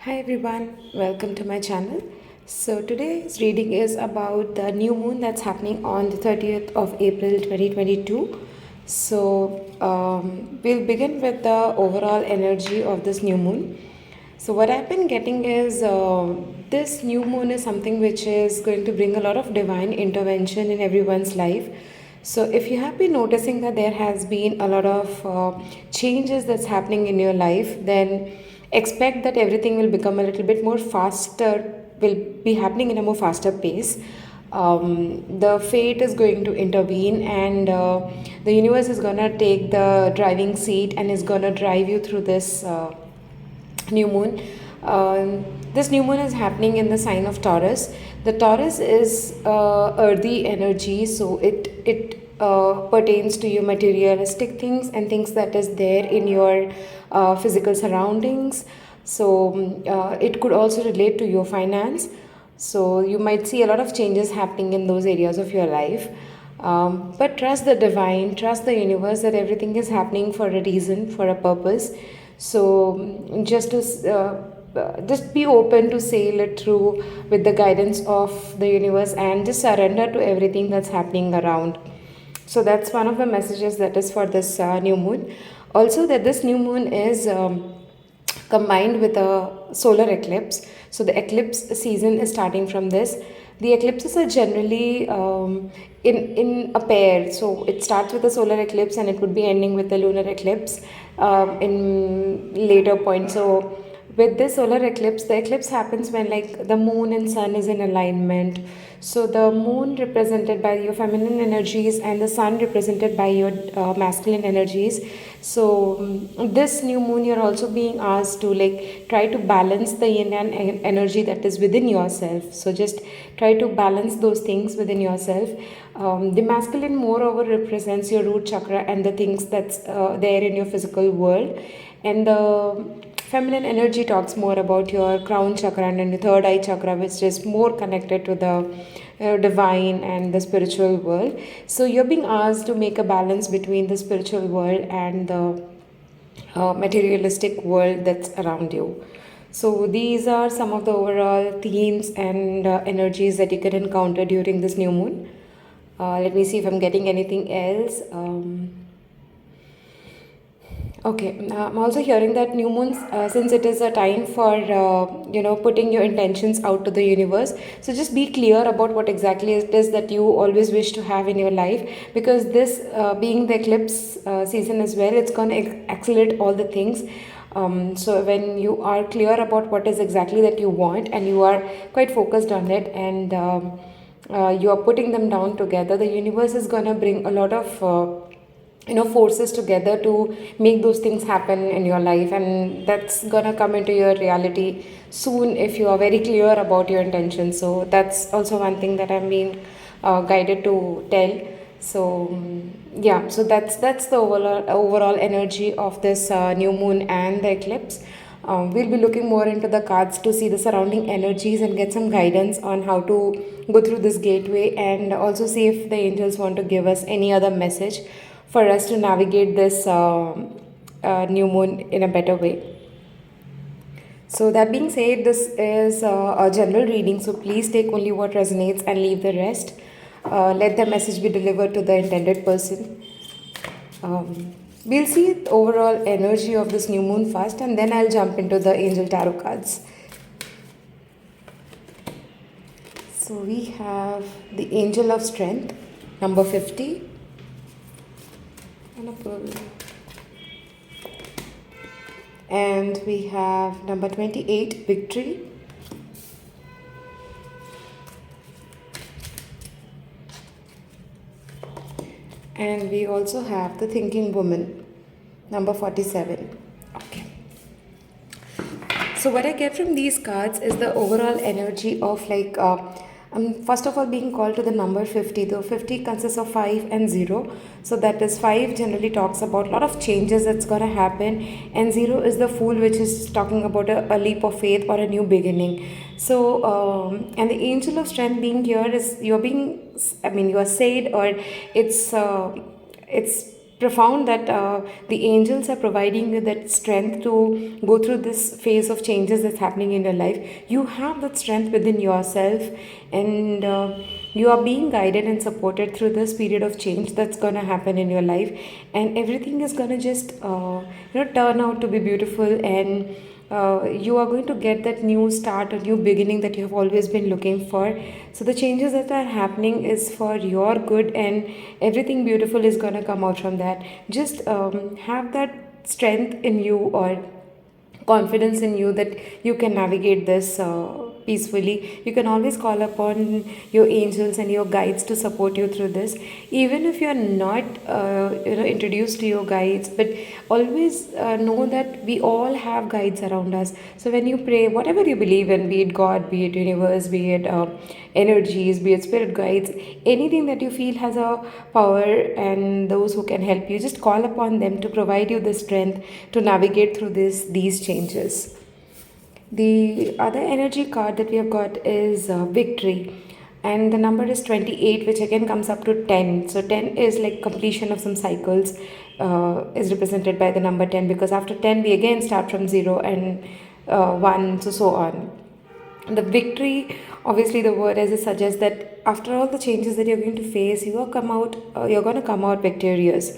Hi everyone, welcome to my channel. So today's reading is about the new moon that's happening on the 30th of April 2022. We'll begin with the overall energy of this new moon. So what I've been getting is this new moon is something which is going to bring a lot of divine intervention in everyone's life. So if you have been noticing that there has been a lot of changes that's happening in your life, then expect that everything will become a little bit more faster, will be happening in a more faster pace. The fate is going to intervene, and the universe is gonna take the driving seat and is gonna drive you through this new moon. This new moon is happening in the sign of Taurus. The Taurus is earthy energy, so it pertains to your materialistic things and things that is there in your physical surroundings. It could also relate to your finance. So you might see a lot of changes happening in those areas of your life. But trust the divine, trust the universe that everything is happening for a reason, for a purpose. Just be open to sail it through with the guidance of the universe and just surrender to everything that's happening around. So that's one of the messages that is for this new moon. Also, that this new moon is combined with a solar eclipse. So the eclipse season is starting from this. The eclipses are generally in a pair. So it starts with a solar eclipse and it would be ending with a lunar eclipse in later point. So with this solar eclipse, the eclipse happens when like the moon and sun is in alignment. So the moon represented by your feminine energies and the sun represented by your masculine energies. This new moon, you're also being asked to like try to balance the yin and energy that is within yourself. So just try to balance those things within yourself. The masculine moreover represents your root chakra and the things that's there in your physical world, and the feminine energy talks more about your crown chakra and your third eye chakra, which is more connected to the divine and the spiritual world. So you're being asked to make a balance between the spiritual world and the materialistic world that's around you. So these are some of the overall themes and energies that you can encounter during this new moon. Let me see if I'm getting anything else. Okay, I'm also hearing that new moons, since it is a time for putting your intentions out to the universe. So just be clear about what exactly it is that you always wish to have in your life, because this being the eclipse season as well, it's going to accelerate all the things. So when you are clear about what is exactly that you want and you are quite focused on it, and you are putting them down together, the universe is going to bring a lot of forces together to make those things happen in your life, and that's gonna come into your reality soon if you are very clear about your intentions. So that's also one thing that I'm being guided to tell. So that's the overall energy of this new moon and the eclipse. We'll be looking more into the cards to see the surrounding energies and get some guidance on how to go through this gateway, and also see if the angels want to give us any other message for us to navigate this new moon in a better way. So, that being said, this is a general reading, so please take only what resonates and leave the rest. Let the message be delivered to the intended person. We'll see the overall energy of this new moon first, and then I'll jump into the angel tarot cards. So, we have the angel of strength, number 50. And we have number 28, victory. And we also have the thinking woman, number 47. Okay. So what I get from these cards is the overall energy of like first of all being called to the number 50. Though 50 consists of 5 and 0, so that is 5 generally talks about a lot of changes that's going to happen, and 0 is the fool, which is talking about a leap of faith or a new beginning. And the angel of strength being here is you are said, or it's profound that the angels are providing you that strength to go through this phase of changes that's happening in your life. You have that strength within yourself, and you are being guided and supported through this period of change that's going to happen in your life, and everything is going to just turn out to be beautiful, and you are going to get that new start, a new beginning that you have always been looking for. So the changes that are happening is for your good, and everything beautiful is going to come out from that. Just have that strength in you, or confidence in you, that you can navigate this peacefully. You can always call upon your angels and your guides to support you through this, even if you are not introduced to your guides. But always know that we all have guides around us. So when you pray, whatever you believe in, be it God, be it universe, be it energies, be it spirit guides, anything that you feel has a power and those who can help you, just call upon them to provide you the strength to navigate through these changes. The other energy card that we have got is victory, and the number is 28, which again comes up to 10. So 10 is like completion of some cycles, is represented by the number 10, because after 10 we again start from 0 and 1, so on. The victory, obviously the word as it suggests that after all the changes that you're going to face, you're going to come out victorious.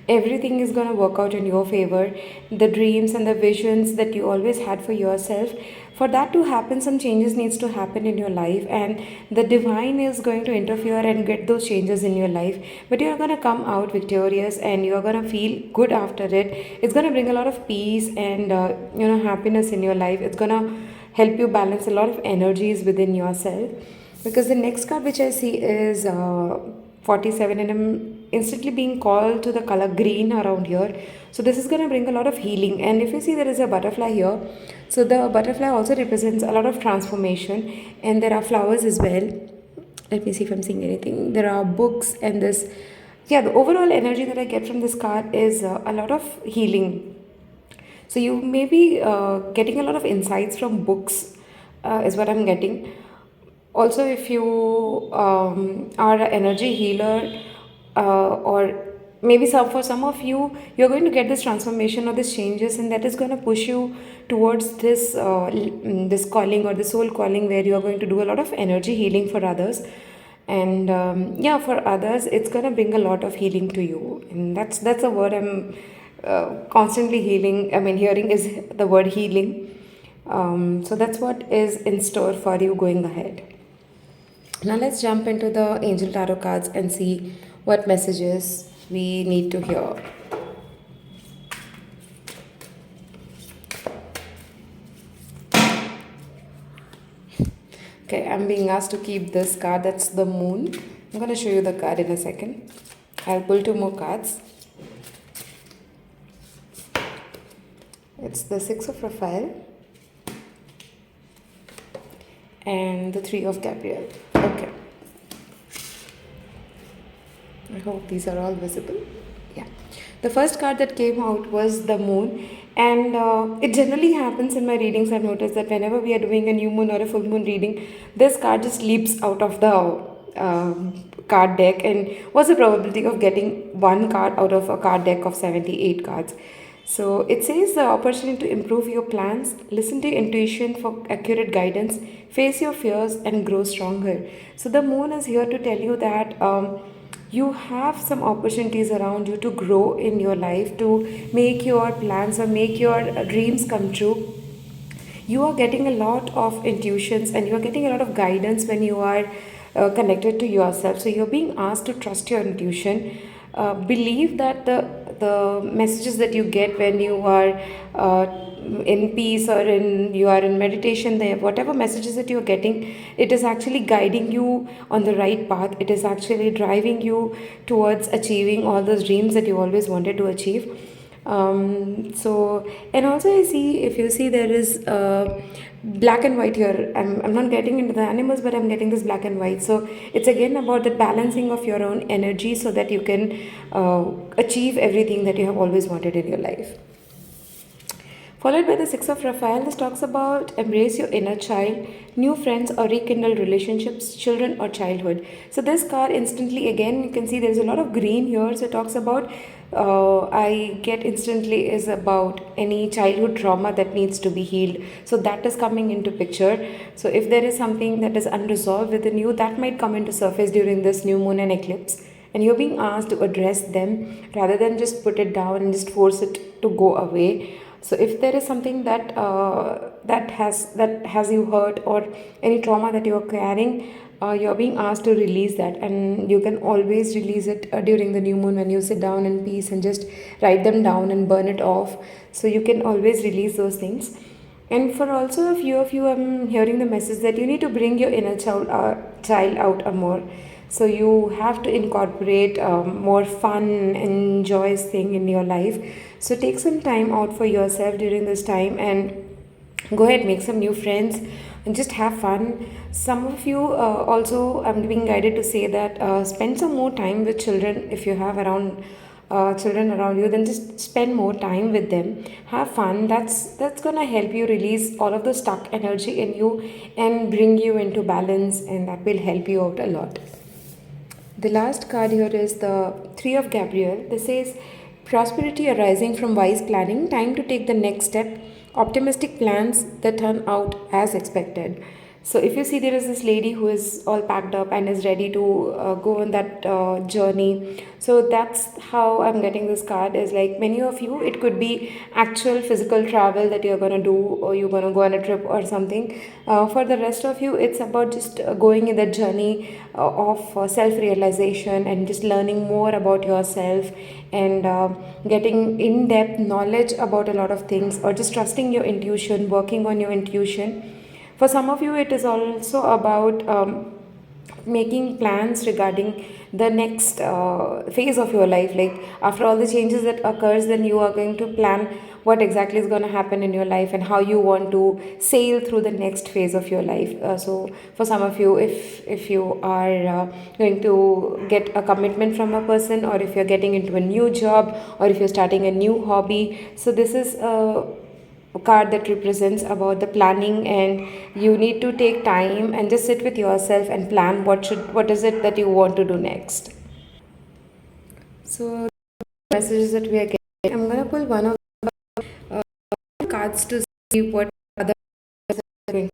Everything is going to work out in your favor. The dreams and the visions that you always had for yourself, for that to happen, some changes needs to happen in your life, and the divine is going to interfere and get those changes in your life. But you're going to come out victorious, and you're going to feel good after it. It's going to bring a lot of peace and happiness in your life. It's going to help you balance a lot of energies within yourself. Because the next card which I see is 47, and I'm instantly being called to the color green around here. So this is going to bring a lot of healing. And if you see, there is a butterfly here. So the butterfly also represents a lot of transformation, and there are flowers as well. Let me see if I'm seeing anything. There are books, and this, yeah, the overall energy that I get from this card is a lot of healing. So you may be getting a lot of insights from books, is what I'm getting. Also, if you are an energy healer, or maybe for some of you, you're going to get this transformation or this changes, and that is going to push you towards this calling, or the soul calling, where you are going to do a lot of energy healing for others. And for others, it's going to bring a lot of healing to you, and that's a word I'm constantly hearing is the word healing. So that's what is in store for you going ahead. Now let's jump into the angel tarot cards and see what messages we need to hear. Okay, I'm being asked to keep this card. That's the moon. I'm going to show you the card in a second. I'll pull 2 more cards. It's the 6 of Raphael and the 3 of Gabriel. Okay. I hope these are all visible. Yeah. The first card that came out was the moon, and it generally happens in my readings. I've noticed that whenever we are doing a new moon or a full moon reading, this card just leaps out of the card deck. And what's the probability of getting one card out of a card deck of 78 cards? So it says the opportunity to improve your plans, listen to your intuition for accurate guidance, face your fears, and grow stronger. So the moon is here to tell you that you have some opportunities around you to grow in your life, to make your plans or make your dreams come true. You are getting a lot of intuitions, and you are getting a lot of guidance when you are connected to yourself. So you're being asked to trust your intuition. Believe that the messages that you get when you are in peace, or you are in meditation, whatever messages that you're getting, it is actually guiding you on the right path. It is actually driving you towards achieving all those dreams that you always wanted to achieve. And also I see, if you see, there is black and white here. I'm not getting into the animals, but I'm getting this black and white. So it's again about the balancing of your own energy, so that you can achieve everything that you have always wanted in your life. Followed by the Six of Raphael, this talks about embrace your inner child, new friends or rekindle relationships, children or childhood. So this card instantly, again, you can see there's a lot of green here. So it talks about, I get instantly is about any childhood trauma that needs to be healed. So that is coming into picture. So if there is something that is unresolved within you, that might come into surface during this new moon and eclipse. And you're being asked to address them rather than just put it down and just force it to go away. So if there is something that that has you hurt, or any trauma that you are carrying, you're being asked to release that, and you can always release it during the new moon when you sit down in peace and just write them down and burn it off. So you can always release those things. And for also a few of you, I'm hearing the message that you need to bring your inner child out more. So you have to incorporate more fun and joyous thing in your life. So take some time out for yourself during this time and go ahead, make some new friends and just have fun. Some of you also, I'm being guided to say that spend some more time with children. If you have around children around you, then just spend more time with them, have fun. That's gonna help you release all of the stuck energy in you and bring you into balance, and that will help you out a lot. The last card here is the Three of Gabriel. This says prosperity arising from wise planning, time to take the next step, optimistic plans that turn out as expected. So if you see, there is this lady who is all packed up and is ready to go on that journey. So that's how I'm getting this card, is like many of you, it could be actual physical travel that you're going to do, or you're going to go on a trip or something. For the rest of you, it's about just going in the journey of self-realization and just learning more about yourself, and getting in-depth knowledge about a lot of things, or just trusting your intuition, working on your intuition. For some of you, it is also about making plans regarding the next phase of your life. Like after all the changes that occurs, then you are going to plan what exactly is going to happen in your life and how you want to sail through the next phase of your life. So for some of you, if you are going to get a commitment from a person, or if you're getting into a new job, or if you're starting a new hobby, so this is a card that represents about the planning, and you need to take time and just sit with yourself and plan what is it that you want to do next. So messages that we are getting, I'm going to pull one of the cards to see what other are going.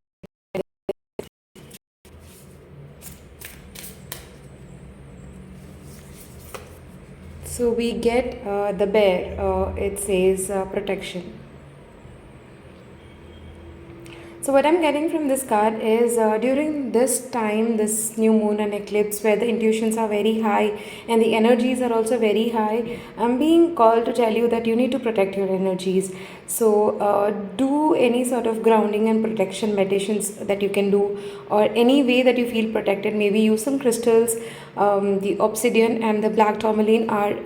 So we get the bear. It says protection. So what I'm getting from this card is during this time, this new moon and eclipse, where the intuitions are very high and the energies are also very high, I'm being called to tell you that you need to protect your energies. So do any sort of grounding and protection meditations that you can do, or any way that you feel protected. Maybe use some crystals. The obsidian and the black tourmaline are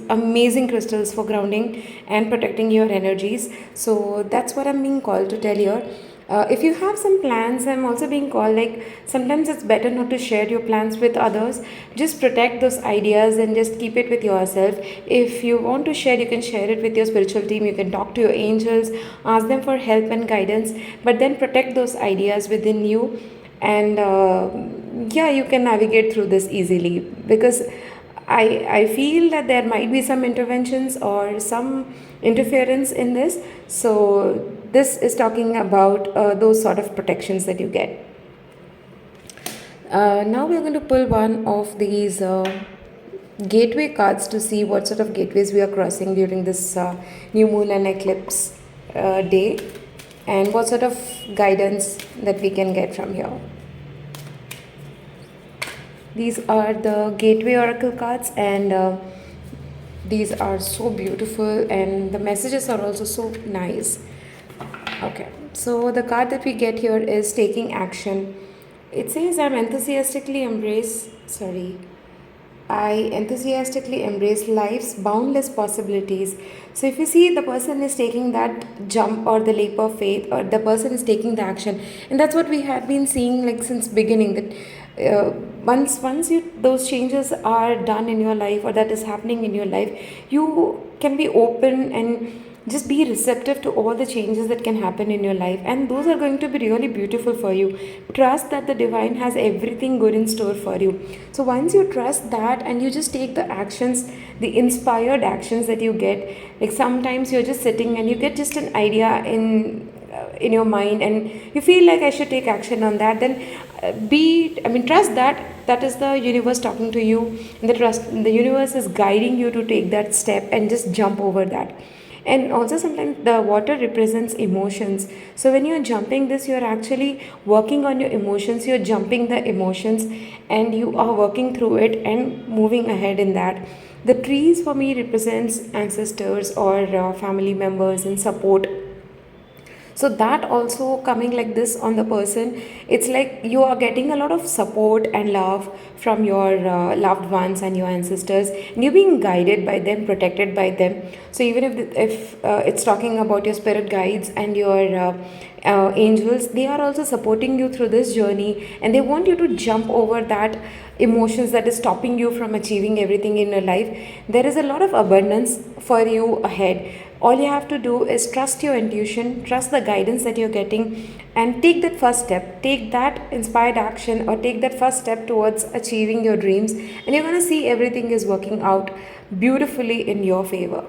amazing crystals for grounding and protecting your energies. So that's what I'm being called to tell you. If you have some plans, I'm also being called, like sometimes it's better not to share your plans with others. Just protect those ideas and just keep it with yourself. If you want to share, you can share it with your spiritual team. You can talk to your angels, ask them for help and guidance, but then protect those ideas within you. And yeah, you can navigate through this easily, because I feel that there might be some interventions or some interference in this. So this is talking about those sort of protections that you get. Now we're going to pull one of these gateway cards to see what sort of gateways we are crossing during this new moon and eclipse day, and what sort of guidance that we can get from here. These are the gateway oracle cards, and these are so beautiful, and the messages are also so nice. Okay, so the card that we get here is taking action. It says I enthusiastically embrace life's boundless possibilities. So if you see, the person is taking that jump or the leap of faith, or the person is taking the action, and that's what we have been seeing like since beginning, that once you those changes are done in your life, or that is happening in your life, you can be open and Just be receptive to all the changes that can happen in your life, and those are going to be really beautiful for you. Trust that the divine has everything good in store for you. So once you trust that and you just take the actions, the inspired actions that you get, like sometimes you're just sitting and you get just an idea in your mind and you feel like I should take action on that, then trust that that is the universe talking to you, and the universe is guiding you to take that step and just jump over that. And also sometimes the water represents emotions, so when you're jumping this, you're actually working on your emotions, you're jumping the emotions and you are working through it and moving ahead in that. The trees for me represents ancestors or family members and support. So that also coming like this on the person, it's like you are getting a lot of support and love from your loved ones and your ancestors, and you're being guided by them, protected by them. So even if it's talking about your spirit guides and your angels, they are also supporting you through this journey, and they want you to jump over that emotions that is stopping you from achieving everything in your life. There is a lot of abundance for you ahead. All you have to do is trust your intuition, trust the guidance that you're getting, and take that first step. Take that inspired action or take that first step towards achieving your dreams, and you're going to see everything is working out beautifully in your favor.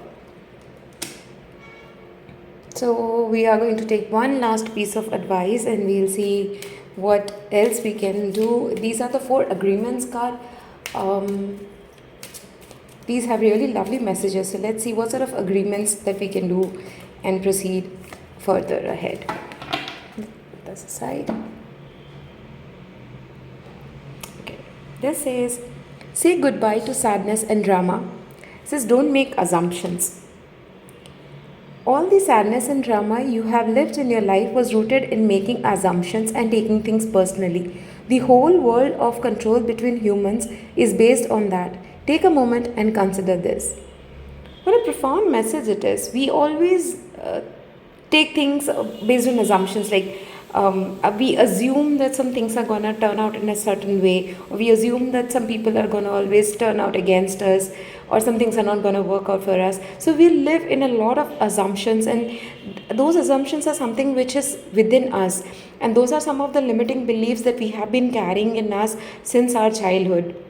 So we are going to take one last piece of advice and we'll see what else we can do. These are the 4 agreements card. These have really lovely messages. So let's see what sort of agreements that we can do and proceed further ahead. Put this aside. Okay. This says, say goodbye to sadness and drama. It says, don't make assumptions. All the sadness and drama you have lived in your life was rooted in making assumptions and taking things personally. The whole world of control between humans is based on that. Take a moment and consider this. What a profound message it is. We always take things based on assumptions, like we assume that some things are going to turn out in a certain way, or we assume that some people are going to always turn out against us, or some things are not going to work out for us. So we live in a lot of assumptions, and those assumptions are something which is within us, and those are some of the limiting beliefs that we have been carrying in us since our childhood.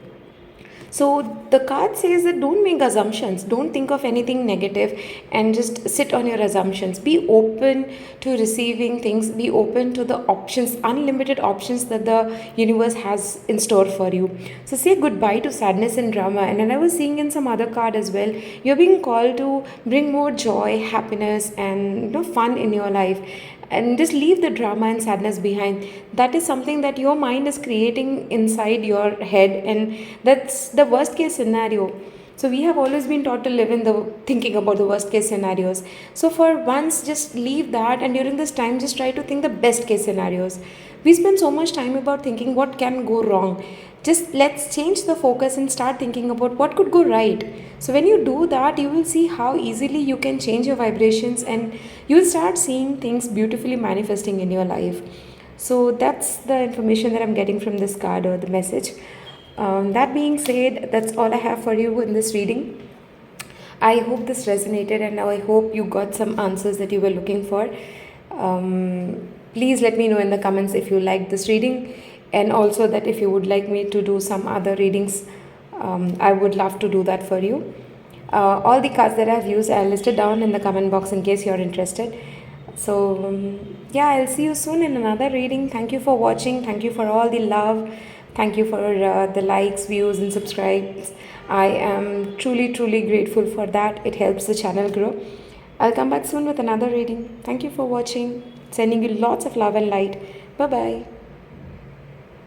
So the card says that don't make assumptions, don't think of anything negative, and just sit on your assumptions. Be open to receiving things, be open to the options, unlimited options that the universe has in store for you. So say goodbye to sadness and drama. And then I was seeing in some other card as well, you're being called to bring more joy, happiness, and fun in your life, and just leave the drama and sadness behind. That is something that your mind is creating inside your head, and that's the worst case scenario. So we have always been taught to live in the thinking about the worst case scenarios. So for once, just leave that, and during this time just try to think the best case scenarios. We spend so much time about thinking what can go wrong. Just let's change the focus and start thinking about what could go right. So when you do that, you will see how easily you can change your vibrations, and you'll start seeing things beautifully manifesting in your life. So that's the information that I'm getting from this card, or the message. That being said, that's all I have for you in this reading. I hope this resonated, and I hope you got some answers that you were looking for. Please let me know in the comments if you liked this reading, and also that if you would like me to do some other readings, I would love to do that for you. All the cards that I've used are listed down in the comment box in case you're interested. So yeah, I'll see you soon in another reading. Thank you for watching. Thank you for all the love. Thank you for the likes, views, and subscribes. I am truly grateful for that. It helps the channel grow. I'll come back soon with another reading. Thank you for watching. Sending you lots of love and light. Bye bye.